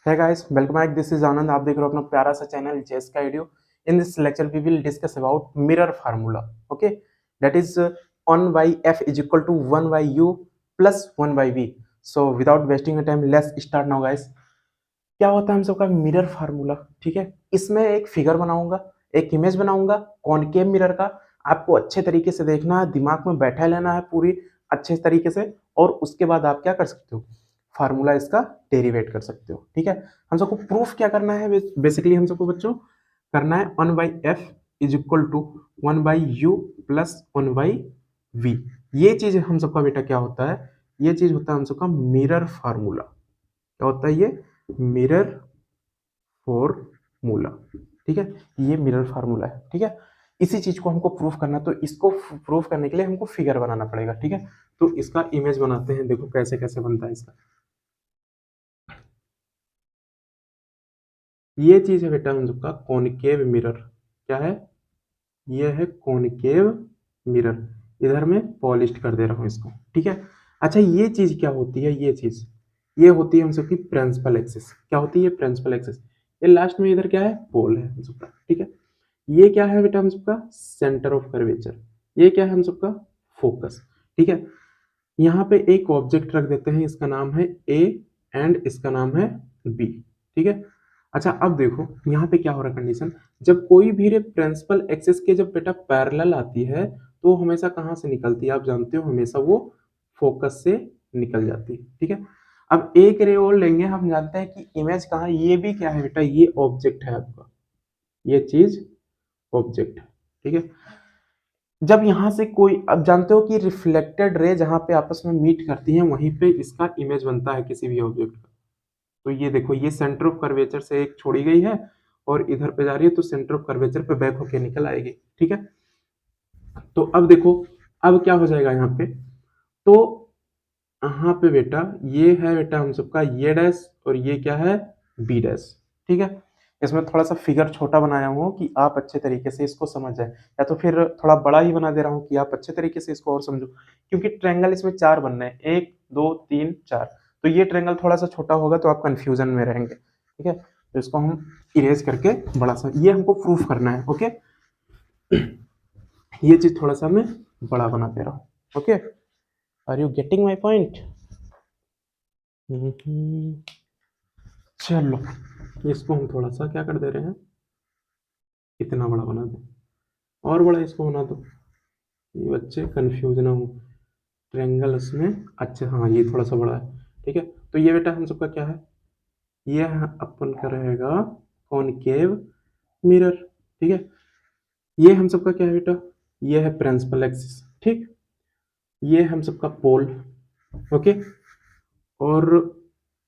Hey guys, welcome back. This is Anand. आप देख रहे हो अपना प्यारा सा चैनल चेस का video. In this lecture, we will discuss about mirror formula. Okay, that is 1 by f is equal to 1 by u plus 1 by v. So without wasting a time, let's start now, guys. क्या होता है हम सबका mirror formula? ठीक है, इसमें एक figure बनाऊंगा, एक इमेज बनाऊंगा कॉनकेव मिरर का. आपको अच्छे तरीके से देखना है, दिमाग में बैठा लेना है पूरी अच्छे तरीके से, और उसके बाद आप क्या कर सकते हो, फार्मूला इसका डेरिवेट कर सकते हो. ठीक है, हम सबको प्रूफ क्या करना है, बेसिकली हम सबको बच्चों करना है 1 by F is equal to 1 by U plus 1 by V. ये चीज हम सबका बेटा क्या होता है, ये चीज होता है हम सबका मिरर फार्मूला. क्या होता है ये? Mirror formula. ठीक है, ये मिरर फार्मूला है. ठीक है, इसी चीज को हमको प्रूफ करना, तो इसको प्रूफ करने के लिए हमको फिगर बनाना पड़ेगा. ठीक है, तो इसका इमेज बनाते हैं. देखो कैसे कैसे बनता है इसका. ये चीज है बेटा हम सबका कॉनकेव मिरर. क्या है? ये है कॉनकेव मिरर. इधर मैं पॉलिश कर दे रहा हूं इसको. ठीक है, अच्छा ये चीज क्या होती है? ये चीज ये होती है हम सबकी प्रिंसिपल एक्सिस. क्या होती है? Principal axis. ये लास्ट में इधर क्या है? पोल है हम सबका. ठीक है, ये क्या है बेटा हम सबका? Centre of curvature. ये क्या है हम सबका? फोकस. ठीक है, यहाँ पे एक ऑब्जेक्ट रख देते हैं, इसका नाम है ए एंड इसका नाम है बी. ठीक है, अच्छा अब देखो यहाँ पे क्या हो रहा है कंडीशन. जब कोई भी रे प्रिंसिपल एक्सिस के जब बेटा पैरेलल आती है तो हमेशा कहाँ से निकलती है आप जानते हो? हमेशा वो फोकस से निकल जाती है. ठीक है, अब एक रे और लेंगे. हम जानते हैं कि इमेज कहाँ, ये भी क्या है बेटा? ये ऑब्जेक्ट है आपका, ये चीज ऑब्जेक्ट है. ठीक है, जब यहां से कोई, अब जानते हो कि रिफ्लेक्टेड रे जहां पे आपस में मीट करती हैं वहीं पे इसका इमेज बनता है किसी भी ऑब्जेक्ट का. तो ये देखो, ये सेंटर ऑफ कर्वेचर से एक छोड़ी गई है और इधर पे जा रही है, तो सेंटर ऑफ कर्वेचर पे बैक होके निकल आएगी. ठीक है, तो अब देखो, अब क्या हो जाएगा यहाँ पे, तो यहाँ पे बेटा ये है बेटा हम सबका ये डैश, और ये क्या है? B dash. ठीक है, इसमें थोड़ा सा फिगर छोटा बनाया हूँ कि आप अच्छे तरीके से इसको समझ जाए, या तो फिर थोड़ा बड़ा ही बना दे रहा हूँ कि आप अच्छे तरीके से इसको और समझो, क्योंकि ट्रायंगल इसमें 4 बनना है, 1 2 3 4. तो ये ट्रायंगल थोड़ा सा छोटा होगा तो आप कंफ्यूजन में रहेंगे. ठीक है, तो इसको हम इरेज करके बड़ा सा, ये हमको प्रूफ करना है. ओके, ये चीज थोड़ा सा मैं बड़ा बना दे रहा हूँ. Okay, are you getting my point? चलो, इसको हम थोड़ा सा क्या कर दे रहे हैं, इतना बड़ा बना दो, और बड़ा इसको बना दो, ये बच्चे कंफ्यूज ना हो. ट्रायंगल इसमें, अच्छा हाँ ये थोड़ा सा बड़ा है. ठीक है, तो ये बेटा हम सबका क्या है? ये अपन का रहेगा कॉनकेव मिरर. ठीक है, ये हम सबका क्या है बेटा? ये है प्रिंसिपल एक्सिस. ठीक, ये हम सबका पोल. ओके, और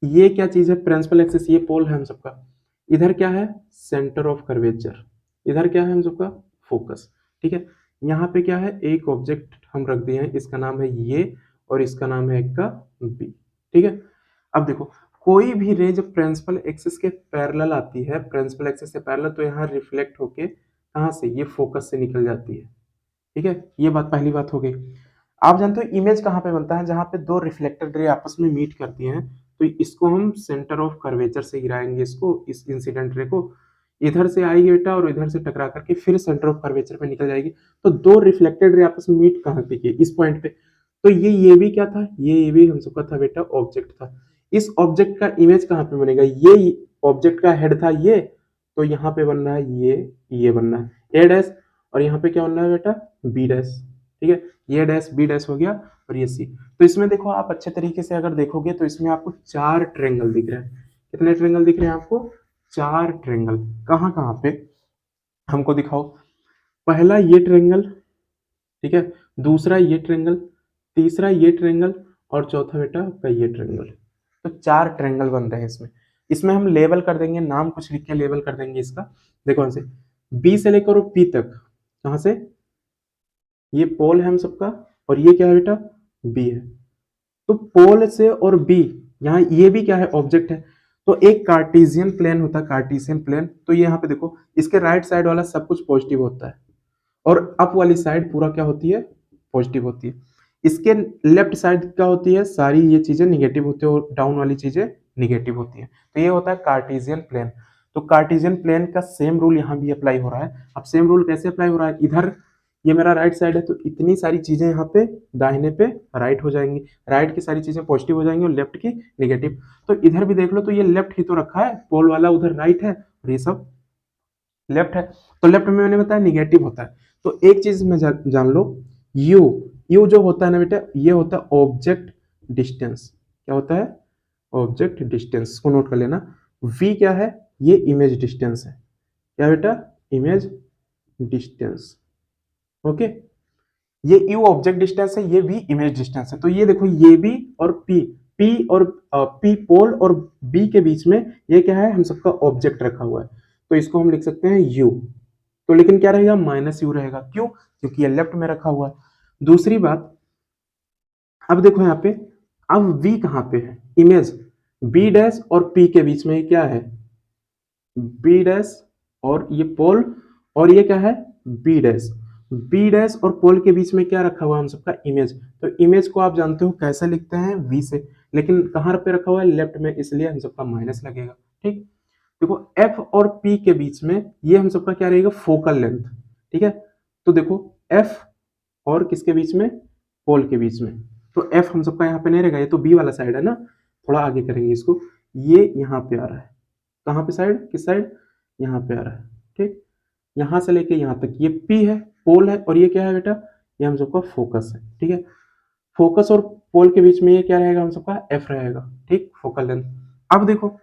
ये क्या चीज है? प्रिंसिपल एक्सिस, ये पोल है हम सबका. इधर क्या है? Centre of curvature. इधर क्या है हम सबका? फोकस. ठीक है, यहाँ पे क्या है? एक ऑब्जेक्ट हम रख दिए हैं, इसका नाम है ये, और इसका नाम है एक का बी. ठीक है, अब देखो कोई भी रे जब प्रिंसिपल एक्सिस के पैरेलल आती है, प्रिंसिपल एक्सिस से पैरेलल, तो यहाँ रिफ्लेक्ट होके कहाँ से? ये फोकस से निकल जाती है. ठीक है, ये बात पहली बात हो गई. आप जानते हो इमेज कहाँ पे बनता है? जहाँ पे दो रिफ्लेक्टेड रे आपस में मीट करती हैं, तो इसको हम सेंटर ऑफ कर्वेचर से गिराएंगे, इसको, इस इंसिडेंट रे को. इधर से आएगी बेटा और इधर से टकरा करके फिर सेंटर ऑफ कर्वेचर पे निकल जाएगी. तो दो रिफ्लेक्टेड रे आपस में मीट कहाँ पे किए? इस पॉइंट पे. तो ये भी क्या था? ये भी हम सबका था बेटा ऑब्जेक्ट था. इस ऑब्जेक्ट का इमेज कहाँ पे बनेगा? ये ऑब्जेक्ट का हेड था ये, तो यहाँ पे बनना है ये बनना है ए डैश, और यहाँ पे क्या बनना है बेटा? B dash. ठीक है, ये डैश बी डैश हो गया, और ये सी. तो इसमें देखो आप अच्छे तरीके से अगर देखोगे तो इसमें आपको 4 ट्रायंगल दिख रहे हैं. कितने ट्रायंगल दिख रहे हैं आपको? 4 ट्रायंगल. कहाँ कहाँ पे हमको दिखाओ. पहला ये ट्रायंगल, ठीक है, दूसरा ये ट्रायंगल, तीसरा ये ट्रायंगल, और चौथा बेटा आपका ये ट्रायंगल. तो 4 ट्रायंगल बन रहे हैं इसमें. इसमें हम लेबल कर देंगे, नाम कुछ लिख के लेबल कर देंगे इसका. देखो कौन से, बी से लेकर पी तक. कहाँ से? ये पोल है हम सबका, और ये क्या है बेटा? बी है. तो पोल से और बी, यहाँ ये भी क्या है? ऑब्जेक्ट है. तो एक कार्टेशियन प्लेन होता है, कार्टेशियन प्लेन. तो ये यहाँ पे देखो, इसके राइट साइड वाला सब कुछ पॉजिटिव होता है, और अप वाली साइड पूरा क्या होती है? पॉजिटिव होती है. इसके लेफ्ट साइड क्या होती है? सारी ये चीजें निगेटिव होती है, और डाउन वाली चीजें निगेटिव होती है। तो ये होता है कार्टेशियन प्लेन। तो कार्टेशियन प्लेन का सेम रूल यहाँ भी अप्लाई हो रहा है। अब सेम रूल कैसे अप्लाई हो रहा है, इधर ये मेरा राइट साइड है, तो इतनी सारी चीजें यहाँ पे दाहिने पे राइट हो जाएंगी, राइट की सारी चीजें पॉजिटिव हो जाएंगी और लेफ्ट की निगेटिव। तो इधर भी देख लो, तो ये लेफ्ट ही तो रखा है, पोल वाला उधर राइट है और ये सब लेफ्ट है। तो लेफ्ट में मैंने बताया निगेटिव होता है। तो एक चीज में जान लो, यू यू जो होता है ना बेटा, ये होता है ऑब्जेक्ट डिस्टेंस। क्या होता है, ऑब्जेक्ट डिस्टेंस को नोट कर लेना। वी क्या है, ये इमेज डिस्टेंस है। क्या बेटा, इमेज डिस्टेंस। ओके, ये यू ऑब्जेक्ट डिस्टेंस है, ये भी इमेज डिस्टेंस है। तो ये देखो, ये भी और पी, पी और पी पोल और बी के बीच में ये क्या है, हम सबका ऑब्जेक्ट रखा हुआ है, तो इसको हम लिख सकते हैं यू। तो लेकिन क्या रहेगा, माइनस यू रहेगा। क्यों, क्योंकि ये लेफ्ट में रखा हुआ है। दूसरी बात, अब देखो यहाँ पे, अब वी कहाँ पे है, इमेज बी डैश और पी के बीच में क्या है, बी डैश और ये पोल, और ये क्या है, बी डैश। बी डैश और पोल के बीच में क्या रखा हुआ है, हम सबका इमेज। तो इमेज को आप जानते हो कैसे लिखते हैं, वी से, लेकिन कहाँ पे रखा हुआ है, लेफ्ट में, इसलिए हम सबका माइनस लगेगा। ठीक, देखो एफ और पी के बीच में ये हम सबका क्या रहेगा, फोकल लेंथ। ठीक है, तो देखो एफ और किसके बीच में, पोल के बीच में। तो एफ हम सबका यहाँ पे नहीं रहेगा, ये तो बी वाला साइड है ना, थोड़ा आगे करेंगे इसको, ये यहाँ पे आ रहा है। कहाँ पे साइड, किस साइड, यहाँ पे आ रहा है। ठीक, यहाँ से लेके यहाँ तक ये पी है, पोल है, और ये क्या है बेटा, ये हम सबका फोकस है। ठीक है, फोकस और पोल के बीच में ये क्या रहेगा, हम सबका एफ रहेगा। ठीक, फोकल लेंथ। अब देखो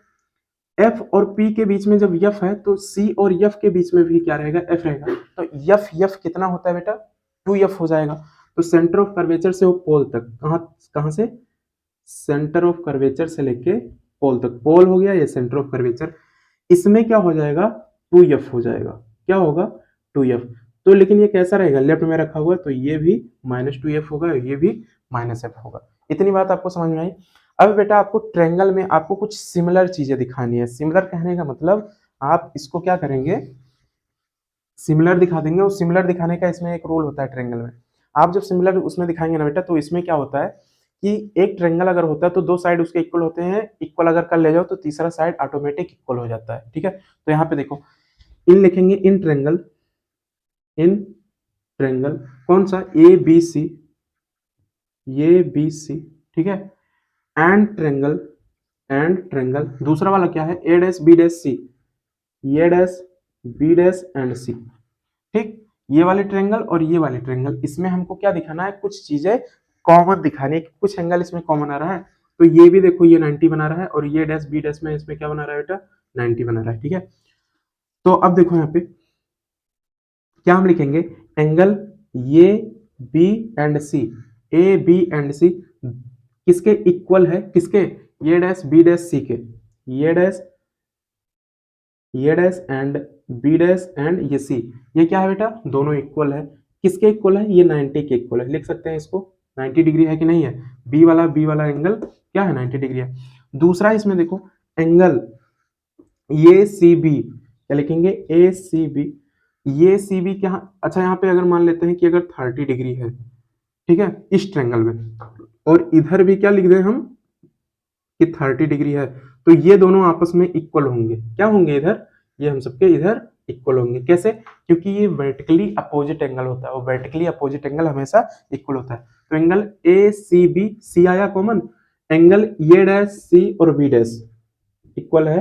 एफ और पी के बीच में जब यफ है, तो सी और यफ के बीच में भी क्या रहेगा, एफ रहेगा। तो यफ यफ कितना होता है बेटा, 2f हो जाएगा। तो सेंटर ऑफ कर्वेचर से वो पोल तक, कहाँ से, सेंटर ऑफ कर्वेचर से लेके पोल तक, पोल हो गया ये सेंटर ऑफ कर्वेचर, इसमें क्या हो जाएगा, 2f हो जाएगा। क्या होगा, 2f। तो लेकिन ये कैसा रहेगा, लेफ्ट में रखा हुआ है, तो ये भी -2f होगा, ये भी -f होगा। इतनी बात आपको समझ में आई। अब बेटा आपको ट्रायंगल में आपको कुछ सिमिलर चीजें दिखानी है। सिमिलर कहने का मतलब आप इसको क्या करेंगे, सिमिलर दिखा देंगे। और सिमिलर दिखाने का इसमें एक रूल होता है ट्रायंगल में। आप जब सिमिलर उसमें दिखाएंगे ना बेटा, तो इसमें क्या होता है कि एक ट्रायंगल अगर होता है तो दो साइड उसके इक्वल होते हैं, इक्वल अगर कर ले जाओ तो तीसरा साइड ऑटोमेटिक इक्वल हो जाता है। ठीक है, तो यहाँ पे देखो, इन लिखेंगे, इन ट्रायंगल, इन ट्रायंगल कौन सा, ए बी सी, ये बी सी। ठीक है, एंड ट्रायंगल, एंड ट्रायंगल दूसरा वाला क्या है, ए डैश बी डैश सी, ये डैश बी डैश एंड सी। ठीक, ये वाले ट्रायंगल और ये वाले ट्रायंगल, इसमें हमको क्या दिखाना है, कुछ चीजें कॉमन दिखानी है, कुछ एंगल इसमें कॉमन आ रहा है। तो ये भी देखो, ये 90 बना रहा है, और ये डैश बी डैश में इसमें क्या बना रहा है बेटा, 90 बना रहा है। ठीक है, तो अब देखो यहाँ पे क्या हम लिखेंगे, एंगल ये B and C, A B and C किसके इक्वल है, किसके, ये डैश बी डैश सी के, ये dash and B dash and ये सी, ये क्या है बेटा, दोनों इक्वल है। किसके इक्वल है, ये 90 के इक्वल है। लिख सकते हैं इसको, 90 डिग्री है कि नहीं है, बी वाला एंगल क्या है, 90 डिग्री है। दूसरा इसमें देखो, एंगल ये सी बी, क्या लिखेंगे, ए सी बी, ये सी बी क्या, अच्छा यहाँ पे अगर मान लेते हैं कि अगर 30 डिग्री है, ठीक है, इस ट्रायंगल में, और इधर भी क्या लिख दें हम कि 30 डिग्री है, तो ये दोनों आपस में इक्वल होंगे। क्या होंगे, इधर ये हम सबके इधर इक्वल होंगे। कैसे, क्योंकि ये वर्टिकली अपोजिट एंगल होता है, और वर्टिकली अपोजिट एंगल हमेशा इक्वल होता है। तो एंगल ए सी बी, सी आया कॉमन, एंगल ये डैश सी और बी डैश इक्वल है,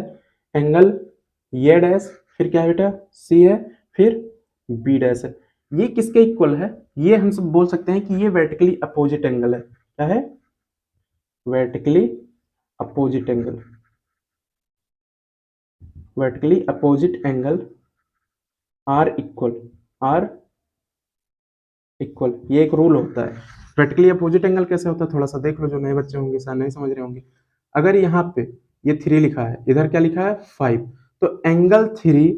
एंगल ये डैश फिर क्या है बेटा, सी है, फिर बी डैश है, ये किसके इक्वल है, ये हम सब बोल सकते हैं कि ये वर्टिकली अपोजिट एंगल है। क्या है, vertically opposite angle, vertically opposite angle are equal, are equal, ये एक रूल होता है। वर्टिकली अपोजिट एंगल कैसे होता है, थोड़ा सा देख लो, जो नए बच्चे होंगे शायद नहीं समझ रहे होंगे। अगर यहाँ पे ये 3 लिखा है, इधर क्या लिखा है 5, तो एंगल 3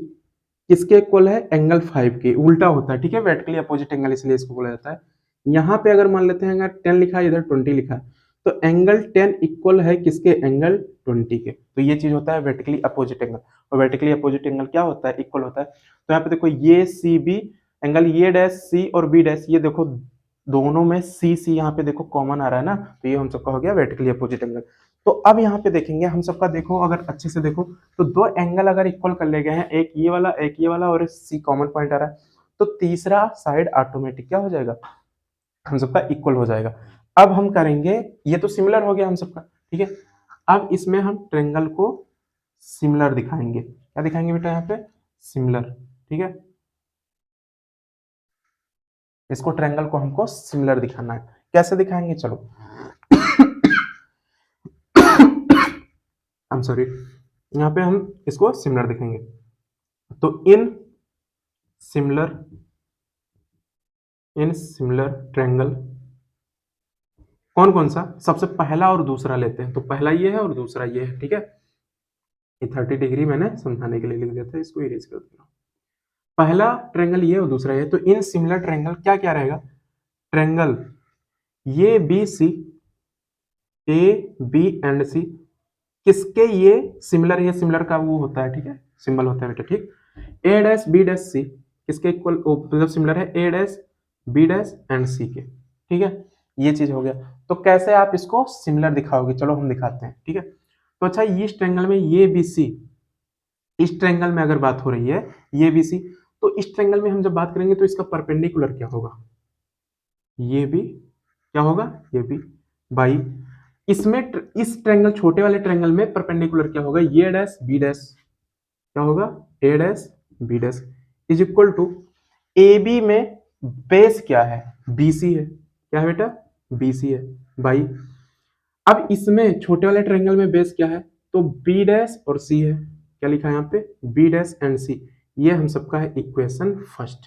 किसके इक्वल है, एंगल 5 के, उल्टा होता है। ठीक है, वर्टिकली अपोजिट एंगल इसलिए इसको बोला जाता है। यहाँ पे अगर मान लेते हैं अगर 10 लिखा है, इधर 20 लिखा है, तो एंगल 10 इक्वल है किसके, एंगल 20 के। तो ये चीज होता है वर्टिकली अपोजिट एंगल, और वर्टिकली अपोजिट एंगल क्या होता है, इक्वल होता है। तो यहाँ पे देखो, ये सी बी, एंगल ये डैश सी और बी डैश, ये देखो दोनों में सी सी यहाँ पे देखो कॉमन आ रहा है ना, तो ये हम सबका हो गया वर्टिकली अपोजिट एंगल। तो अब यहाँ पे देखेंगे हम सबका, देखो अगर अच्छे से देखो तो दो एंगल अगर इक्वल कर ले गए हैं, एक ये वाला और सी कॉमन पॉइंट आ रहा है, तो तीसरा साइड ऑटोमेटिक क्या हो जाएगा, हम सबका इक्वल हो जाएगा। अब हम करेंगे, ये तो सिमिलर हो गया हम सबका, ठीक है। अब इसमें हम ट्रायंगल को सिमिलर दिखाएंगे, क्या दिखाएंगे बेटा यहाँ पे, सिमिलर, ठीक है। इसको ट्रायंगल को हमको सिमिलर दिखाना है, कैसे दिखाएंगे, चलो आई एम सॉरी, यहाँ पे हम इसको सिमिलर दिखाएंगे। तो इन सिमिलर ट्रायंगल, कौन कौन सा, सबसे पहला और दूसरा लेते हैं, तो पहला ये है और दूसरा ये है, ठीक है। ये 30 डिग्री मैंने समझाने के लिए लिख दिया था, इसको इरेज कर देता हूं। पहला ट्रायंगल ये और दूसरा ये, तो इन सिमिलर ट्रायंगल क्या क्या रहेगा, ट्रायंगल ये B C, A B and C, किसके ये सिमिलर, ये सिमिलर का वो होता है, ठीक है, सिंबल होता है बेटा, ठीक। ए डैश बी डैश सी किसके इक्वल, मतलब सिमिलर है, ए डैश बी डैश एंड सी के, ठीक है। ये चीज हो गया। तो कैसे आप इसको सिमिलर दिखाओगे, चलो हम दिखाते हैं, ठीक है। तो अच्छा, इस ट्रायंगल में ये बी सी, इस ट्रायंगल में अगर बात हो रही है ये बी सी, तो इस ट्रायंगल में हम जब बात करेंगे तो इसका परपेंडिकुलर क्या होगा, ये भी क्या होगा, ये भी बाई, इसमें इस ट्रायंगल, छोटे वाले ट्रायंगल में परपेंडिकुलर क्या होगा, ये डैश बी डैश, क्या होगा, A dash B dash is equal to, A B में बेस क्या है, बीसी है, क्या है बेटा, बीसी है, बाई, अब इसमें छोटे वाले ट्रायंगल में बेस क्या है, तो बी डैश और सी है, क्या लिखा है यहाँ पे, बी डैश एंड सी, ये हम सबका है इक्वेशन फर्स्ट,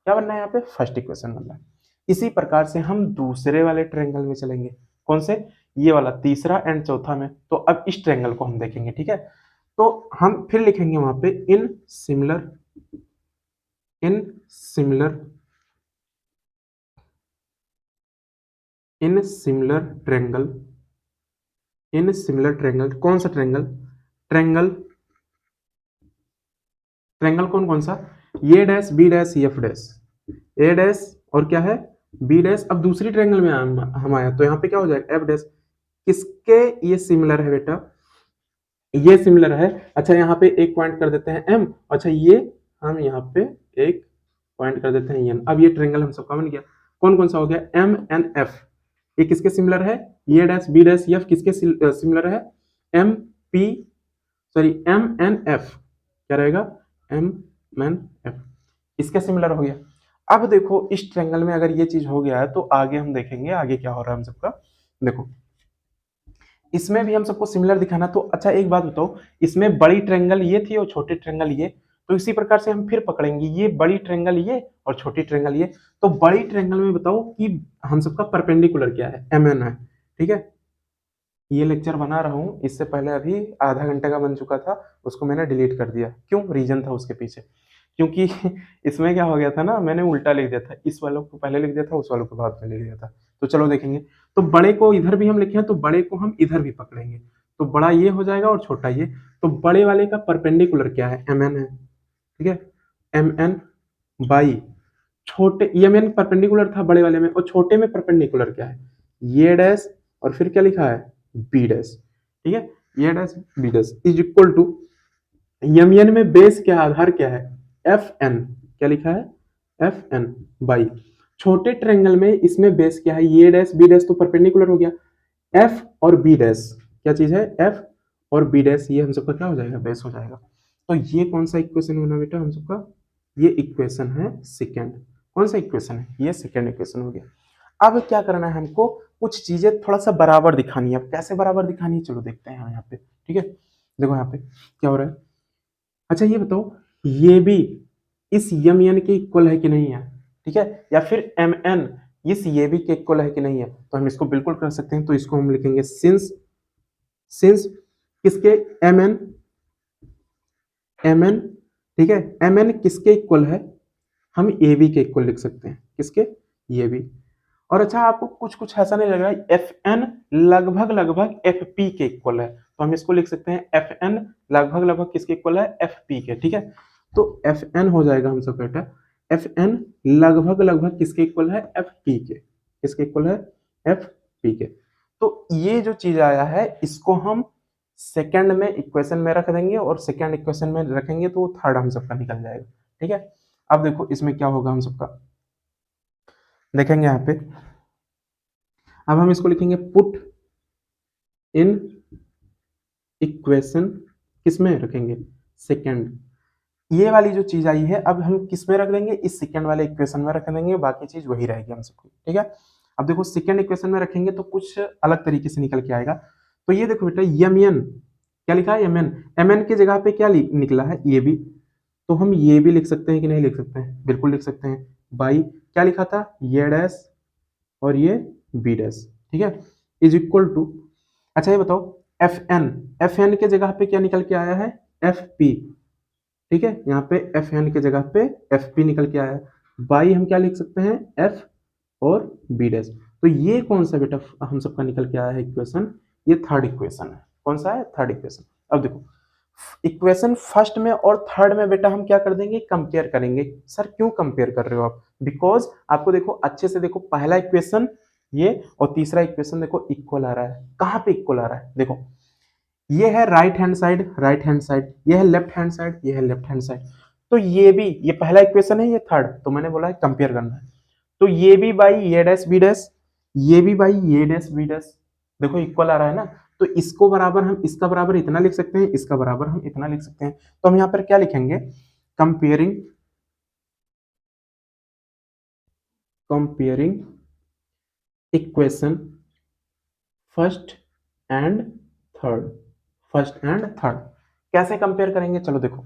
क्या बनना है यहाँ पे, फर्स्ट इक्वेशन बनना है। इसी प्रकार से हम दूसरे वाले ट्रायंगल में चलेंगे, कौन से, ये वाला तीसरा एंड चौथा में। तो अब इस ट्रायंगल को हम देखेंगे, ठीक है। तो हम फिर लिखेंगे वहां पे इन सिमिलर ट्रायंगल, कौन सा ट्रायंगल, ट्रायंगल कौन कौन सा, ये dash B dash F dash, A dash और क्या है, बी डैश। अब दूसरी ट्रायंगल में हम आया तो यहाँ पे क्या हो जाएगा, एफ डैश, किसके ये सिमिलर है बेटा, ये सिमिलर है। अच्छा, यहाँ पे एक पॉइंट कर देते हैं एम, अच्छा ये हम यहाँ पे एक पॉइंट कर देते हैं एन। अब ये ट्रायंगल हम सबका बन गया, कौन कौन सा हो गया, एम एन एफ, ये किसके सिमिलर है, ये डैश बी डैश एफ किसके सिमिलर है, M P, sorry M N F, क्या रहेगा, एम एन एफ, इसका सिमिलर हो गया। अब देखो इस ट्रायंगल में अगर ये चीज हो गया है तो आगे हम देखेंगे आगे क्या हो रहा है हम सबका। देखो इसमें भी हम सबको सिमिलर दिखाना। तो अच्छा एक बात बताओ, इसमें बड़ी ट्रायंगल ये थी और छोटी ट्रायंगल ये, तो इसी प्रकार से हम फिर पकड़ेंगे ये बड़ी ट्रायंगल ये और छोटी ट्रायंगल ये। तो बड़ी ट्रायंगल में बताओ कि हम सबका परपेंडिकुलर क्या है, एम एन है, ठीक है। ये लेक्चर बना रहा हूँ, इससे पहले अभी आधा घंटे का बन चुका था, उसको मैंने डिलीट कर दिया। क्यों, रीजन था उसके पीछे, क्योंकि इसमें क्या हो गया था ना, मैंने उल्टा लिख दिया था, इस वालों को पहले लिख दिया था, उस वालों को बाद में लिख दिया था। तो चलो देखेंगे, तो बड़े को इधर भी हम लिखे हैं तो बड़े को हम इधर भी पकड़ेंगे, तो बड़ा ये हो जाएगा और छोटा ये। तो बड़े वाले का परपेंडिकुलर क्या है, एम एन है, ठीक है, एम एन बाई छोटे, एम एन परपेंडिकुलर था बड़े वाले में, और छोटे में परपेंडिकुलर क्या है, ये डैश और फिर क्या लिखा है, बी डैश, ठीक है, ये dash B dash is equal to, M N में बेस क्या है, आधार क्या है, एफ एन, क्या लिखा है, एफ एन बाई छोटे ट्रायंगल में इसमें बेस क्या है, ये डैश बी डैश, तो परपेंडिकुलर हो गया, एफ और बी डैश क्या चीज है, एफ और बी डैश, ये हम सबका क्या हो जाएगा, बेस हो जाएगा। तो ये कौन सा इक्वेशन बना बेटा हम सबका, ये इक्वेशन है सेकेंड। कौन सा इक्वेशन है, ये सेकेंड इक्वेशन हो गया। अब क्या करना है हमको, कुछ चीजें थोड़ा सा बराबर दिखानी है। अब कैसे बराबर दिखानी है, चलो देखते हैं यहाँ पे, ठीक है। देखो यहाँ पे क्या हो रहा है, अच्छा ये बताओ ये भी इस यम एन के इक्वल है कि नहीं है, ठीक है, या फिर एम एन इस ये भी के इक्वल है कि नहीं है। तो हम इसको बिल्कुल कर सकते हैं, तो इसको हम लिखेंगे सिंस किसके, एम एन, ठीक है, एम एन किसके इक्वल है, हम ए बी के इक्वल लिख सकते हैं, किसके, ये भी। और अच्छा आपको कुछ कुछ ऐसा नहीं लग रहा है, एफ एन लगभग एफ पी के इक्वल है, तो हम इसको लिख सकते हैं एफ एन लगभग किसके इक्वल है, एफ पी के, ठीक है। तो एफ एन हो जाएगा हम सब बेटा, एफ एन लगभग किसके इक्वल है, एफ पी के, किसके इक्वल है, एफ पी के। तो ये जो चीज आया है इसको हम सेकंड में इक्वेशन में रख देंगे और सेकंड इक्वेशन में रखेंगे तो थर्ड हम सबका निकल जाएगा। ठीक है, अब देखो इसमें क्या होगा, हम सबका देखेंगे यहाँ पे। अब हम इसको लिखेंगे पुट इन इक्वेशन, किसमें रखेंगे, सेकंड। ये वाली जो चीज आई है अब हम किस में रख देंगे, इस सेकंड वाले इक्वेशन में रख देंगे, बाकी चीज वही रहेगी हम सबकी। ठीक है, अब देखो सेकंड इक्वेशन में रखेंगे तो कुछ अलग तरीके से निकल के आएगा। तो ये देखो बेटा एम एन, क्या लिखा है, एम एन, एम एन की जगह पे क्या निकला है, ये भी। तो हम ये भी लिख सकते हैं कि नहीं लिख सकते हैं, बिल्कुल लिख सकते हैं। बाई क्या लिखा था, ये डैश और ये बी डैश। ठीक है, इज इक्वल टू, अच्छा ये बताओ एफ एन, एफ एन के जगह पे क्या निकल के आया है, एफ पी। ठीक है, यहाँ पे एफ एन के जगह पे एफ पी निकल के आया है। बाई हम क्या लिख सकते हैं, एफ और बी डैश। तो ये कौन सा बेटा हम सबका निकल के आया है इक्वेशन, ये थर्ड इक्वेशन है। कौन सा है, थर्ड इक्वेशन। अब देखो इक्वेशन फर्स्ट में और थर्ड में बेटा हम क्या कर देंगे, कंपेयर करेंगे। सर क्यों कंपेयर कर रहे हो आप, बिकॉज आपको देखो अच्छे से देखो, पहला इक्वेशन ये और तीसरा इक्वेशन देखो इक्वल आ रहा है। कहाँ पे इक्वल आ रहा है, देखो ये है right hand side, right hand side, ये है लेफ्ट हैंड साइड, ये है लेफ्ट हैंड साइड। तो ये भी, ये पहला इक्वेशन है, ये थर्ड, तो मैंने बोला है कंपेयर करना है। तो ये भी बाई ये डैश बी डैश, ये भी बाई ये डैश बी डैश, देखो इक्वल आ रहा है ना। तो इसको बराबर हम इसका बराबर इतना लिख सकते हैं, इसका बराबर हम इतना लिख सकते हैं। तो हम यहाँ पर क्या लिखेंगे, comparing, comparing equation first and third, first and third. कैसे कंपेयर करेंगे, चलो देखो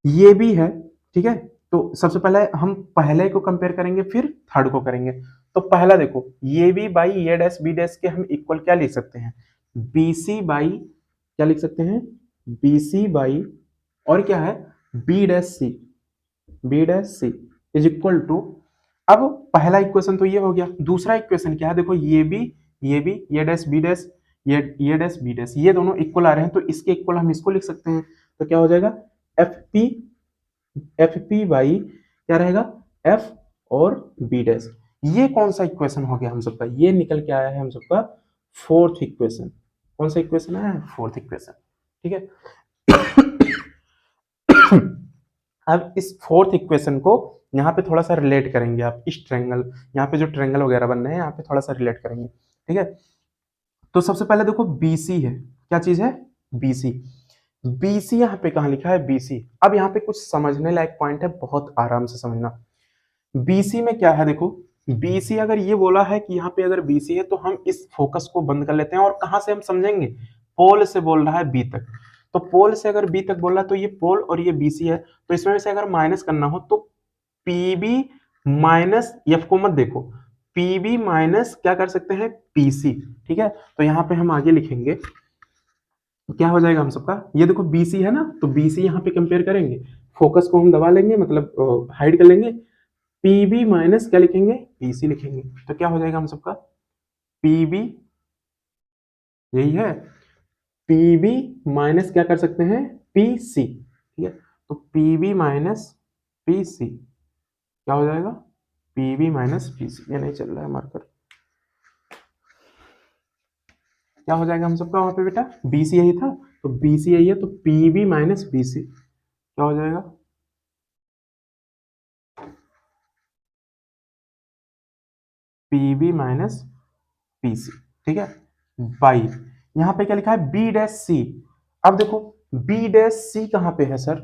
ये भी है। ठीक है, तो सबसे पहले हम पहले को कंपेयर करेंगे फिर थर्ड को करेंगे। तो पहला देखो ये भी बाई ये डैश बी डैश के हम इक्वल क्या लिख सकते हैं, बी सी बाई, क्या लिख सकते हैं, बी सी बाई और क्या है, B dash C, B dash C is equal to. अब पहला इक्वेशन तो ये हो गया, दूसरा इक्वेशन क्या है, देखो ये भी ये डैश बी डैश, ये डैश बी डैश, ये दोनों इक्वल आ रहे हैं तो इसके इक्वल हम इसको लिख सकते हैं। तो क्या हो जाएगा, एफ पी बाई क्या रहेगा, एफ और बी डैश। ये कौन सा इक्वेशन हो गया हम सबका, ये निकल के आया है हम सबका फोर्थ इक्वेशन। कौन सा इक्वेशन आया है, फोर्थ इक्वेशन। ठीक है अब इस फोर्थ इक्वेशन को यहाँ पे थोड़ा सा रिलेट करेंगे आप, इस ट्रायंगल, यहाँ पे जो ट्रायंगल वगैरह बन रहे हैं यहाँ पे थोड़ा सा रिलेट करेंगे। ठीक है, तो सबसे पहले देखो BC है, क्या चीज है, BC। BC यहाँ पे कहाँ लिखा है, BC। अब यहाँ पे कुछ समझने लायक पॉइंट है, बहुत आराम से समझना। BC में क्या है, देखो BC अगर ये बोला है कि यहाँ पे अगर BC है तो हम इस फोकस को बंद कर लेते हैं और कहाँ से हम समझेंगे, पोल से बोल रहा है B तक। तो पोल से अगर B तक बोल रहा है तो ये पोल और ये BC है, तो इसमें से अगर माइनस करना हो तो PB माइनस, F को मत देखो, PB माइनस क्या कर सकते हैं, PC। ठीक है, तो यहाँ पे हम आगे लिखेंगे क्या हो जाएगा हम सबका, ये देखो BC है ना, तो BC यहाँ पे कंपेयर करेंगे, फोकस को हम दबा लेंगे, मतलब हाइड कर लेंगे। PB माइनस क्या लिखेंगे, PC लिखेंगे। तो क्या हो जाएगा हम सबका, PB, यही है, PB माइनस क्या कर सकते हैं, PC। ठीक है, तो PB माइनस PC क्या हो जाएगा, PB माइनस PC। ये नहीं चल रहा है मार्कर, क्या हो जाएगा हम सबका वहां पे बेटा, BC यही था तो BC यही है, तो PB माइनस BC क्या हो जाएगा, PB माइनस PC। ठीक है, बाई यहाँ पे क्या लिखा है, B डैश C। अब देखो B डैश C कहाँ पे है सर,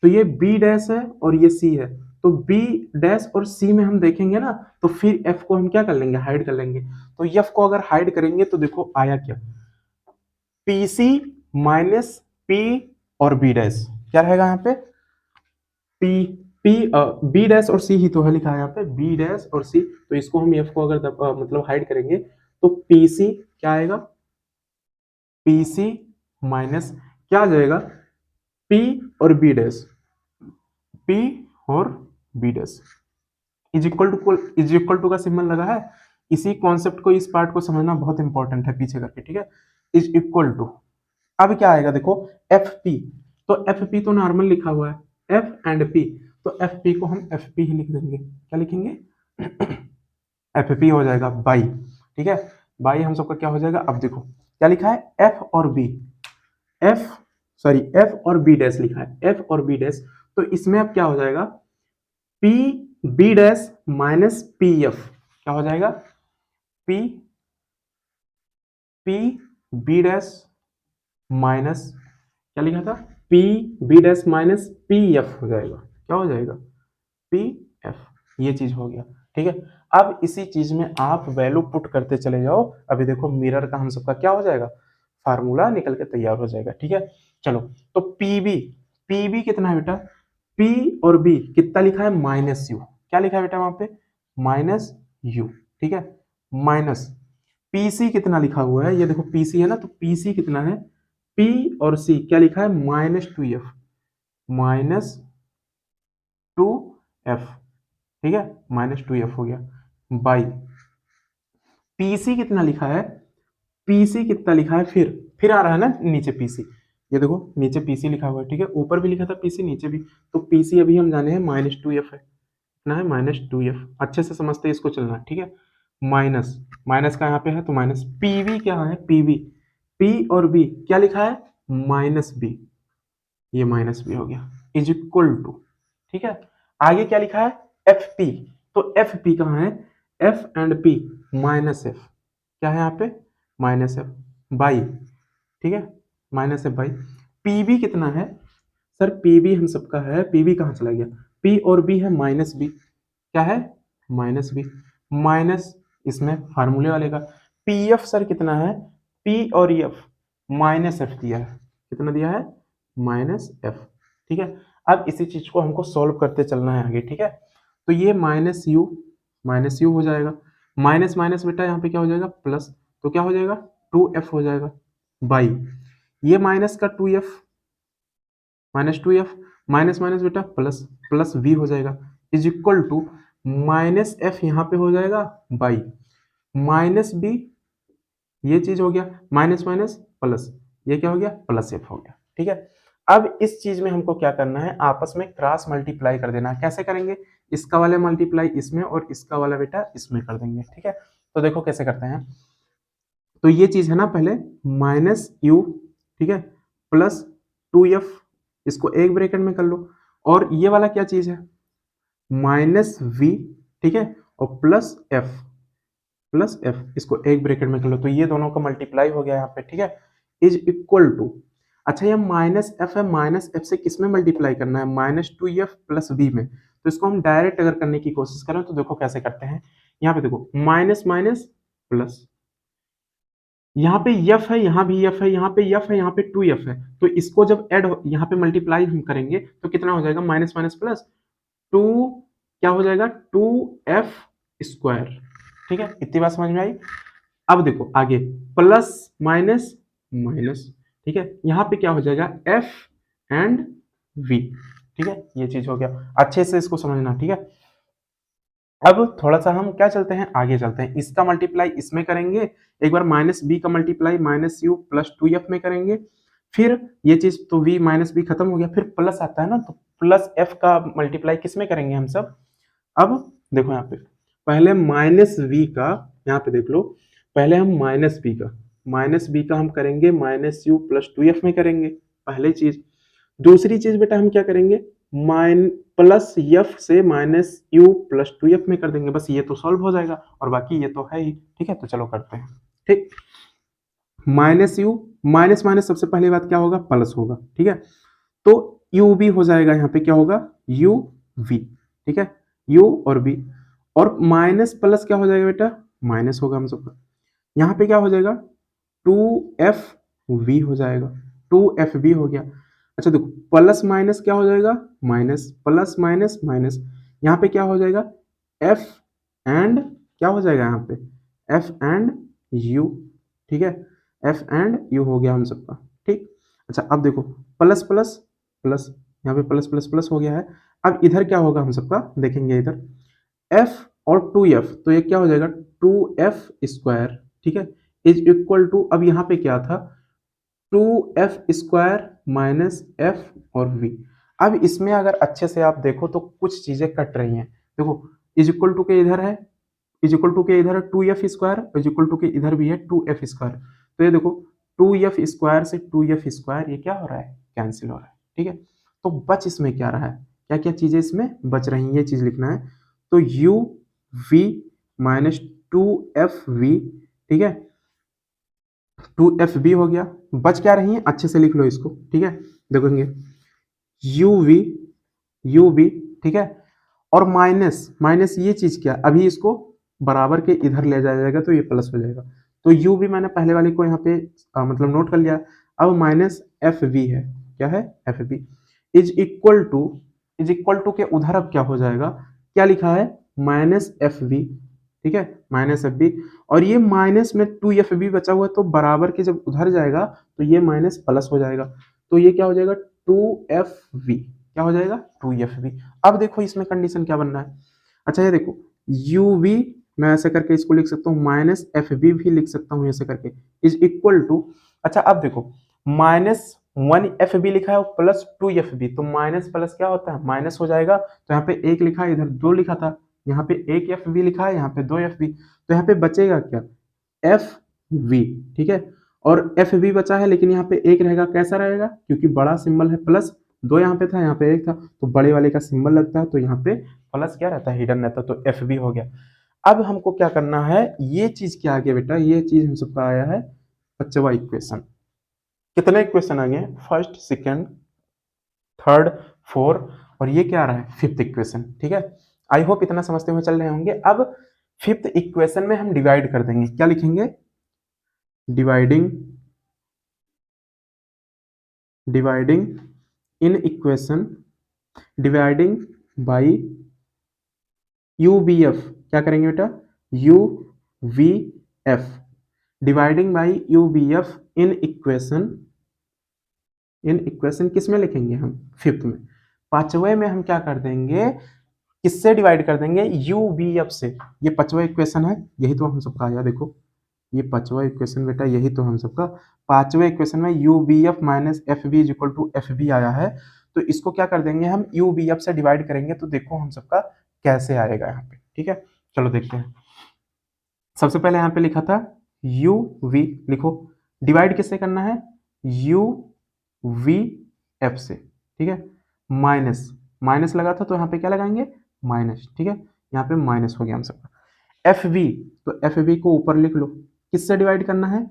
तो ये B डैश है और ये C है, तो B डैश और C में हम देखेंगे ना तो फिर F को हम क्या कर लेंगे, हाइड कर लेंगे। तो F को अगर हाइड करेंगे तो देखो आया क्या, PC माइनस P और B डैश, क्या रहेगा यहाँ पे, B डैश और C ही तो है लिखा है यहाँ पे, B डैश और C। तो इसको हम F को अगर मतलब हाइड करेंगे तो PC क्या आएगा, PC माइनस क्या आ जाएगा, P और B डैश, P और B dash is equal to का सिंबल लगा है। इसी कॉन्सेप्ट को, इस पार्ट को समझना बहुत इंपॉर्टेंट है पीछे करके। ठीक है, इज इक्वल टू, अब क्या आएगा देखो FP, तो FP तो नॉर्मल लिखा हुआ है, F एंड P, तो FP को हम FP ही लिख देंगे। क्या लिखेंगे एफ पी हो जाएगा बाई, ठीक है, बाई हम सबका क्या हो जाएगा, अब देखो क्या लिखा है, एफ और बी, एफ सॉरी एफ और बी डैश लिखा है, एफ और बी डैश, तो इसमें अब क्या हो जाएगा, P B dash minus P F, क्या हो जाएगा, P P B dash minus, क्या लिखा था, P B dash minus P F हो जाएगा, क्या हो जाएगा, पी एफ, ये चीज हो गया, ठीक है। अब इसी चीज में आप वैल्यू पुट करते चले जाओ, अभी देखो मिरर का हम सबका क्या हो जाएगा, फार्मूला निकल के तैयार हो जाएगा, ठीक है। चलो, तो पीबी, पीबी कितना है बेटा, पी और बी कितना लिखा है, माइनस यू, क्या लिखा है बेटा वहां पे, माइनस यू, ठीक है, माइनस पीसी कितना लिखा हुआ है, ये देखो पीसी है ना, तो पीसी कितना है, पी और सी क्या लिखा है, minus two F, minus two F, ठीक है, माइनस टू एफ हो गया, बाई पीसी कितना लिखा है, पीसी कितना लिखा है, फिर आ रहा है ना नीचे पीसी, ये देखो नीचे पीसी लिखा हुआ है, ठीक है, ऊपर भी लिखा था पीसी, नीचे भी, तो पीसी अभी हम जाने हैं माइनस टू एफ है, कितना है, माइनस टू एफ, अच्छे से समझते हैं इसको चलना, ठीक है, माइनस, माइनस का यहाँ पे है तो माइनस, पीवी क्या है, पीवी, पी और बी क्या लिखा है, माइनस बी, ये माइनस बी हो गया, इज इक्वल टू, ठीक है, आगे क्या लिखा है, एफ पी, तो एफ पी कहाँ है, F and P minus F, क्या है यहाँ पे, माइनस एफ बाई, ठीक है, माइनस एफ बाई, पीबी कितना है, सर पीबी हम सबका है, पीबी कहाँ चला गया, पी और बी है माइनस बी, क्या है, माइनस बी, माइनस इसमें फार्मूले वाले का, पी एफ सर कितना है, पी और एफ माइनस एफ दिया है, कितना दिया है, माइनस एफ, ठीक है। अब इसी चीज को हमको सॉल्व करते चलना है आगे, ठीक है, तो ये माइनस यू हो जाएगा, माइनस माइनस बेटा यहाँ पे क्या हो जाएगा, प्लस, तो क्या हो जाएगा, टू एफ हो जाएगा, बाई ये माइनस का two F, minus two F, minus minus बेटा प्लस, प्लस वी हो जाएगा, is equal to minus F यहाँ पे हो जाएगा बाई माइनस बी, ये चीज हो गया, माइनस माइनस प्लस, ये क्या हो गया, प्लस एफ हो गया, ठीक है। अब इस चीज में हमको क्या करना है, आपस में क्रॉस मल्टीप्लाई कर देना है, कैसे करेंगे, इसका वाला मल्टीप्लाई इसमें और इसका वाला बेटा इसमें कर देंगे, ठीक है। तो देखो कैसे करते हैं, तो ये चीज है ना, पहले माइनस यू, ठीक है, प्लस टू एफ, इसको एक ब्रैकेट में कर लो, और ये वाला क्या चीज है, माइनस वी, ठीक है, और प्लस एफ, इसको एक ब्रैकेट में कर लो, तो ये दोनों का मल्टीप्लाई हो गया यहाँ पे, ठीक है, इज इक्वल टू, अच्छा ये माइनस एफ है, माइनस एफ से किस में मल्टीप्लाई करना है, minus two F plus B में, तो इसको हम डायरेक्ट अगर करने की कोशिश करें तो देखो कैसे करते हैं, यहाँ पे देखो माइनस माइनस प्लस, यहाँ पे एफ है, यहाँ भी एफ है, यहाँ पे एफ है, यहाँ पे टू एफ है, तो इसको जब ऐड यहाँ पे मल्टीप्लाई हम करेंगे तो कितना हो जाएगा, माइनस माइनस प्लस टू, क्या हो जाएगा, टू एफ स्क्वायर, ठीक है, इतनी बात समझ में आई। अब देखो आगे प्लस माइनस माइनस, ठीक है, यहाँ पे क्या हो जाएगा, एफ एंड वी, ठीक है, ये चीज हो गया, अच्छे से इसको समझना, ठीक है। अब थोड़ा सा हम क्या चलते हैं, आगे चलते हैं, इसका मल्टीप्लाई इसमें करेंगे, एक बार माइनस बी का multiply minus you plus two F में करेंगे, फिर ये चीज तो वी माइनस बी खत्म हो गया, फिर प्लस आता है ना, तो प्लस एफ का मल्टीप्लाई किस में करेंगे हम सब, अब देखो यहाँ पे पहले माइनस वी का, यहाँ पे देख लो, पहले हम माइनस बी का हम करेंगे minus you plus two F में करेंगे, पहली चीज। दूसरी चीज बेटा हम क्या करेंगे, माइन प्लस एफ से minus you plus two F में कर देंगे, बस ये तो सॉल्व हो जाएगा, और बाकी ये तो है ही, ठीक है, तो चलो करते हैं, ठीक, माइनस यू, माइनस माइनस सबसे पहले बात क्या होगा, प्लस होगा, ठीक है, तो यू भी हो जाएगा, यहाँ पे क्या होगा, यू वी, ठीक है, यू और बी, और माइनस प्लस क्या हो जाएगा बेटा, माइनस होगा हम सबका, यहाँ पे क्या हो जाएगा, टू एफ वी हो जाएगा, टू एफ बी हो गया। अच्छा देखो प्लस माइनस क्या हो जाएगा, माइनस, प्लस माइनस माइनस, यहाँ पे क्या हो जाएगा, एफ एंड क्या हो जाएगा, यहाँ पे एफ एंड यू, ठीक है, एफ एंड यू हो गया हम सबका, ठीक। अच्छा अब देखो प्लस प्लस प्लस, यहाँ पे प्लस प्लस प्लस हो गया है, अब इधर क्या होगा हम सबका, देखेंगे इधर एफ और टू एफ, तो ये क्या हो जाएगा, टू एफ स्क्वायर, ठीक है, इज इक्वल टू, अब यहाँ पे क्या था, two F square minus F और वी। अब इसमें अगर अच्छे से आप देखो तो कुछ चीजें कट रही हैं, देखो इज इक्वल टू के इधर है इज इक्वल टू के इधर 2f² इज इक्वल टू के इधर भी है 2f²। तो ये देखो 2f² से 2f² ये क्या हो रहा है, कैंसिल हो रहा है। ठीक है, तो बच इसमें क्या रहा है, क्या क्या चीजें इसमें बच रही हैं, ये चीज लिखना है। तो u v माइनस 2fv, ठीक है, 2fv हो गया। बच क्या रही है, अच्छे से लिख लो इसको। ठीक है, देखोगे uv, ठीक है, और माइनस माइनस ये चीज क्या, अभी इसको बराबर के इधर ले जाया जाएगा तो ये प्लस हो जाएगा। तो u भी मैंने पहले वाले को यहाँ पे मतलब नोट कर लिया। अब माइनस एफ वी है, क्या है, F V is equal to के उधर अब क्या हो जाएगा, क्या लिखा है, माइनस एफ वी। ठीक है, माइनस एफ वी, और ये माइनस में 2f v बचा हुआ है, तो बराबर के जब उधर जाएगा तो ये माइनस प्लस हो जाएगा। तो ये क्या हो जाएगा, 2f v, क्या हो जाएगा, 2f v। अब देखो इसमें कंडीशन क्या बनना है। अच्छा ये देखो uv मैं ऐसे करके इसको लिख सकता हूँ, माइनस एफ बी भी लिख सकता हूँ ऐसे करके, इज इक्वल टू, अच्छा अब देखो माइनस 1f बी लिखा है प्लस 2f बी, तो माइनस प्लस क्या होता है, माइनस हो जाएगा। तो यहाँ पे 1 लिखा है, इधर 2 लिखा था, यहाँ पे 1f बी लिखा है, यहाँ पे 2f बी, तो यहाँ पे बचेगा क्या, एफ वी। ठीक है, और एफ बी बचा है, लेकिन यहाँ पे 1 रहेगा, कैसा रहेगा, क्योंकि बड़ा सिंबल है प्लस, 2 यहाँ पे था, यहाँ पे 1 था, तो बड़े वाले का सिंबल लगता है, तो यहाँ पे प्लस क्या रहता है, हिडन रहता है, तो एफ बी हो गया। अब हमको क्या करना है, ये चीज क्या आ गया बेटा, ये चीज हम सबका आया है 5वां इक्वेशन। कितने इक्वेशन आ गए, फर्स्ट, सेकंड, थर्ड, फोर्थ, और ये क्या आ रहा है, 5th इक्वेशन। ठीक है, आई होप इतना समझते हुए चल रहे होंगे। अब 5th इक्वेशन में हम डिवाइड कर देंगे, क्या लिखेंगे, dividing in equation, dividing by UVF, क्या करेंगे बेटा, UVF, dividing by UVF in equation किस में लिखेंगे हम, 5th में। 5वें में हम क्या कर देंगे, किससे डिवाइड कर देंगे, UVF से। ये 5वां इक्वेशन है, यही तो हम सबका आया, देखो ये 5वां इक्वेशन बेटा, यही तो हम सबका 5वें इक्वेशन में UVF minus F B is equal to F B आया है। तो इसको क्या कर देंगे हम, UVF से डिवाइड करेंगे, तो देखो हम सबका कैसे आएगा यहाँ पे। ठीक है, चलो देखते हैं। सबसे पहले यहाँ पे लिखा था UV, लिखो डिवाइड किससे करना है, UVF से। ठीक है, माइनस माइनस लगा था, तो यहाँ पे क्या लगाएंगे, माइनस। ठीक है, यहाँ पे माइनस हो गया हम सबका। एफ वी, तो एफ वी को ऊपर लिख लो, किससे डिवाइड करना है,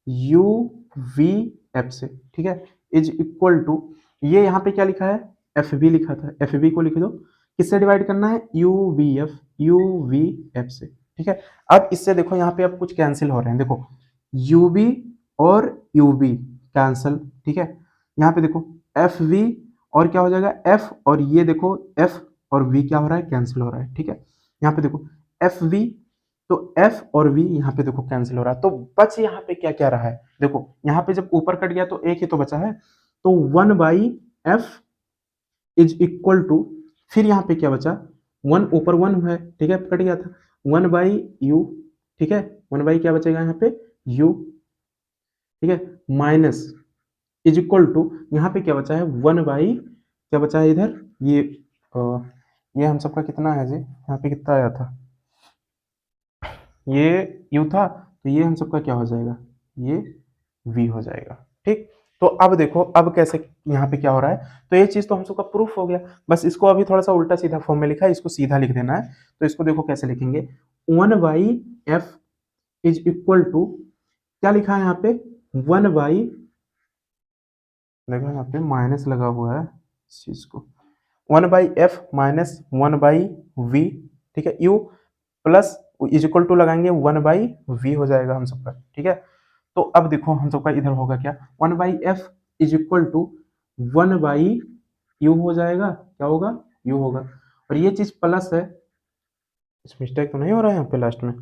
UVF से। ठीक है, इज इक्वल टू, ये यहाँ पे क्या लिखा है, एफ बी लिखा था, एफ बी को लिख दो, किससे डिवाइड करना है, UVF से। ठीक है, अब इससे देखो यहाँ पे अब कुछ कैंसिल हो रहे हैं, देखो UV और UV कैंसिल। ठीक है, यहाँ पे देखो FV और क्या हो जाएगा, F, और ये देखो F और V क्या हो रहा है, कैंसिल हो रहा है। ठीक है, यहाँ पे देखो FV, तो F और V यहाँ पे देखो कैंसिल हो रहा है, तो बच यहाँ पे क्या क्या रहा है, देखो यहाँ पे जब ऊपर कट गया तो एक ही तो बचा है, तो 1/F इज इक्वल टू, फिर यहाँ पे क्या बचा, 1 ऊपर 1 है, ठीक है, कट गया था, 1/U। ठीक है, 1 क्या बचेगा यहाँ पे, U। ठीक है, माइनस इज इक्वल टू, यहाँ पे क्या बचा है, 1 बाई, क्या बचा है इधर, ये हम सबका कितना है जी, यहाँ पे कितना आया था, ये U था, तो ये हम सबका क्या हो जाएगा, ये V हो जाएगा। ठीक, तो अब देखो अब कैसे यहाँ पे क्या हो रहा है, तो ये चीज तो हम सबका प्रूफ हो गया। बस इसको अभी थोड़ा सा उल्टा सीधा फॉर्म में लिखा है, इसको सीधा लिख देना है। तो इसको देखो कैसे लिखेंगे, 1/F इज इक्वल टू, क्या लिखा है यहाँ पे, 1/, देखो यहाँ पे माइनस लगा हुआ है इस चीज को, 1/F माइनस 1/V। ठीक है, U plus is equal to लगाएंगे 1/V हो जाएगा हम सबका। ठीक है, तो अब देखो हम सबका इधर होगा क्या, 1/F is equal to 1/U हो जाएगा, क्या होगा, U होगा, और ये चीज प्लस है, इस मिस्टेक तो नहीं हो रहा है यहाँ पे लास्ट में,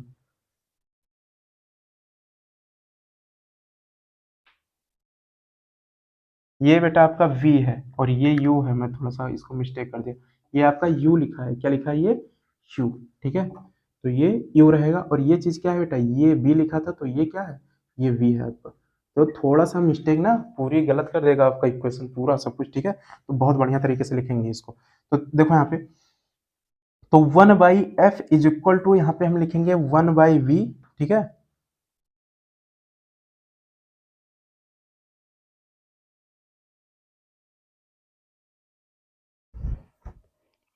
ये बेटा आपका V है और ये U है, मैं थोड़ा सा इसको मिस्टेक कर दिया, ये आपका U लिखा है, क्या लिखा है ये, U। ठीक है, तो ये U रहेगा, और ये चीज क्या है बेटा, ये B लिखा था, तो ये क्या है, ये V है आपका। तो थोड़ा सा मिस्टेक ना पूरी गलत कर देगा आपका इक्वेशन पूरा सब कुछ। ठीक है, तो बहुत बढ़िया तरीके से लिखेंगे इसको। तो देखो यहाँ पे तो 1/f इज इक्वल टू यहाँ पे हम लिखेंगे 1/v, ठीक है।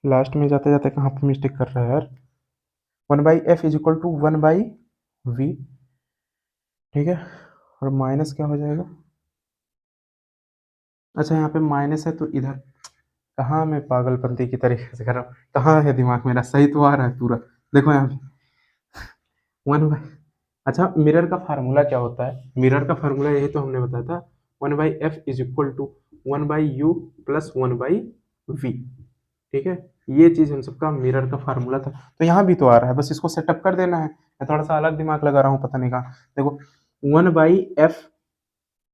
लास्ट में जाते जाते कहाँ पे मिस्टेक कर रहा है यार। 1/f is equal to 1/v, ठीक है। और माइनस क्या हो जाएगा, अच्छा यहाँ पे माइनस है तो इधर कहाँ मैं पागलपंती की तरीके से कर रहा हूँ, कहाँ है दिमाग मेरा, सही तो आ रहा है पूरा। देखो यहाँ पे 1/, अच्छा मिरर का फार्मूला क्या होता है, मिरर का फार्मूला यही तो हमने बताया था, 1/f is equal to 1/u plus 1/v, ठीक है। ये चीज हम सबका मिरर का फार्मूला था, तो यहाँ भी तो आ रहा है, बस इसको सेटअप कर देना है। मैं थोड़ा सा अलग दिमाग लगा रहा हूँ, पता नहीं कहाँ। देखो 1/f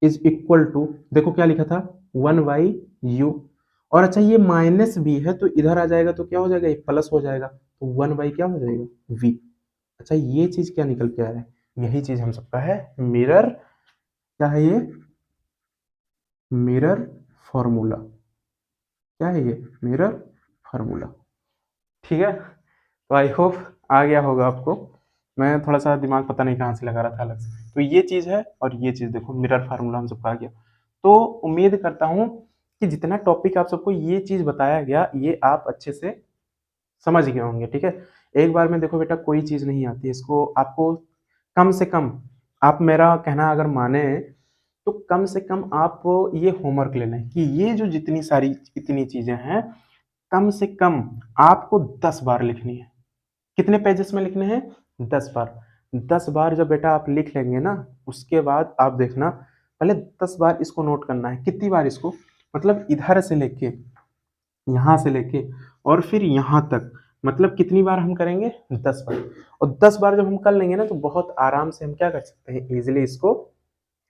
इज इक्वल टू, देखो क्या लिखा था 1/u, और अच्छा ये माइनस भी है तो इधर आ जाएगा तो क्या हो जाएगा, ये प्लस हो जाएगा, तो 1/ क्या हो जाएगा v। अच्छा ये चीज क्या निकल के आ रहा है, यही चीज हम सबका है मिरर, क्या है ये, मिरर फॉर्मूला, क्या है ये, मिरर फार्मूला, ठीक है। तो आई होप आ गया होगा आपको, मैं थोड़ा सा दिमाग पता नहीं कहाँ से लगा रहा था अलग से। तो ये चीज़ है और ये चीज़ देखो मिरर फार्मूला हम सबको आ गया। तो उम्मीद करता हूँ कि जितना टॉपिक आप सबको ये चीज़ बताया गया ये आप अच्छे से समझ गए होंगे, ठीक है। एक बार में देखो बेटा कोई चीज़ नहीं आती, इसको आपको कम से कम, आप मेरा कहना अगर माने तो कम से कम आप ये होमवर्क लेना है कि ये जो जितनी सारी इतनी चीज़ें हैं कम से कम आपको 10 बार लिखनी है। कितने पेजेस में लिखने हैं, 10 बार। 10 बार जब बेटा आप लिख लेंगे ना, उसके बाद आप देखना, पहले 10 बार इसको नोट करना है, कितनी बार इसको, मतलब इधर से लेके यहाँ से लेके और फिर यहाँ तक, मतलब कितनी बार हम करेंगे, 10 बार। और 10 बार जब हम कर लेंगे ना तो बहुत आराम से हम क्या कर सकते हैं, इजिली इसको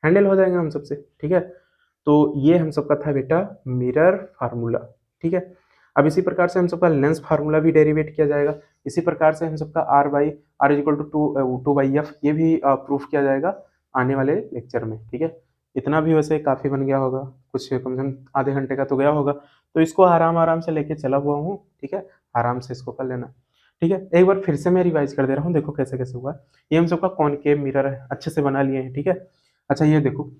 हैंडल हो जाएगा हम सबसे, ठीक है। तो ये हम सबका था बेटा मिरर फार्मूला, ठीक है। अब इसी प्रकार से हम सबका लेंस फार्मूला भी डेरिवेट किया जाएगा, इसी प्रकार से हम सबका are is equal to 2/f ये भी प्रूफ किया जाएगा आने वाले लेक्चर में, ठीक है। इतना भी वैसे काफ़ी बन गया होगा, कुछ कम से कम आधे घंटे का तो गया होगा, तो इसको आराम आराम से लेके चला हुआ हूँ, ठीक है। आराम से इसको कर लेना, ठीक है। एक बार फिर से मैं रिवाइज कर दे रहा हूँ, देखो कैसे कैसे हुआ। ये हम सबका कॉनकेव मिरर है, अच्छे से बना लिए हैं, ठीक है। अच्छा ये देखो,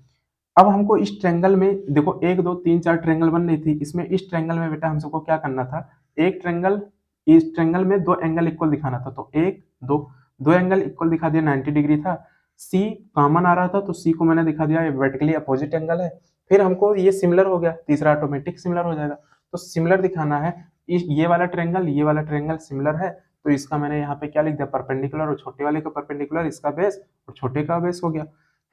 अब हमको इस ट्रेंगल में देखो 1 2 3 4 ट्रेंगल बन रही थी, इसमें इस ट्रेंगल में बेटा हम सबको क्या करना था, एक ट्रेंगल, इस ट्रेंगल में 2 एंगल इक्वल दिखाना था, तो 1 2 2 एंगल इक्वल दिखा दिया, 90 डिग्री था। सी कॉमन आ रहा था तो सी को मैंने दिखा दिया वर्टिकली अपोजिट एंगल है। फिर हमको ये सिमिलर हो गया, तीसरा ऑटोमेटिक सिमिलर हो जाएगा, तो सिमिलर दिखाना है, ये वाला ट्रेंगल सिमिलर है, तो इसका मैंने यहाँ पे क्या लिख दिया, परपेंडिकुलर, और छोटे वाले का परपेंडिकुलर, इसका बेस और छोटे का बेस हो गया।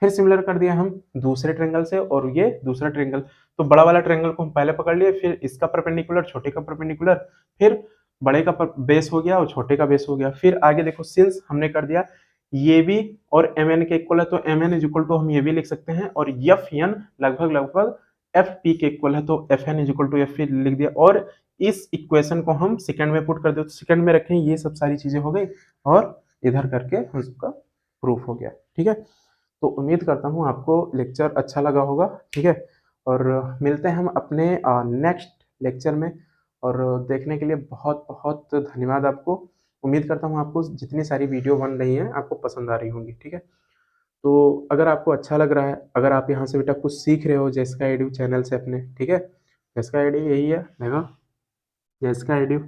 फिर सिमिलर कर दिया हम दूसरे ट्रेंगल से, और ये दूसरा ट्रेंगल, तो बड़ा वाला ट्रेंगल को हम पहले पकड़ लिए, फिर इसका परपेंडिकुलर, छोटे का परपेंडिकुलर, फिर बड़े का बेस हो गया और छोटे का बेस हो गया। फिर आगे देखो सिंस हमने कर दिया ये भी और एम एन के इक्वल है, तो M N is equal to हम ये भी लिख सकते हैं, और एफ एन लगभग लगभग एफ पी के इक्वल है, तो F N is equal to F P लिख दिया, और इस इक्वेशन को हम सेकंड में पुट कर दे तो सेकंड में रखें, ये सब सारी चीजें हो गई, और इधर करके हम सबका प्रूफ हो गया, ठीक है। तो उम्मीद करता हूँ आपको लेक्चर अच्छा लगा होगा, ठीक है। और मिलते हैं हम अपने नेक्स्ट लेक्चर में, और देखने के लिए बहुत बहुत धन्यवाद आपको। उम्मीद करता हूँ आपको जितनी सारी वीडियो बन रही हैं आपको पसंद आ रही होंगी, ठीक है। तो अगर आपको अच्छा लग रहा है, अगर आप यहाँ से बेटा कुछ सीख रहे हो जैसका एडू चैनल से अपने, ठीक है, जैसका एडू यही है, देखो जैसका एडू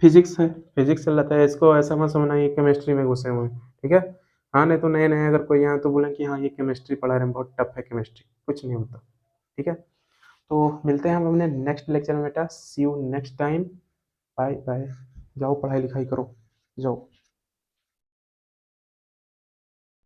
फिजिक्स है, फिजिक्स चल रहा है, इसको ऐसा मत समझना ये केमिस्ट्री में घुसे हुए हैं, ठीक है। हाँ नहीं तो नए नए अगर कोई यहाँ तो बोले कि हाँ ये केमिस्ट्री पढ़ा रहे हैं, बहुत टफ है केमिस्ट्री, कुछ नहीं होता, ठीक है। तो मिलते हैं हम अपने नेक्स्ट लेक्चर में बेटा, see you next time, bye bye. जाओ पढ़ाई लिखाई करो, जाओ।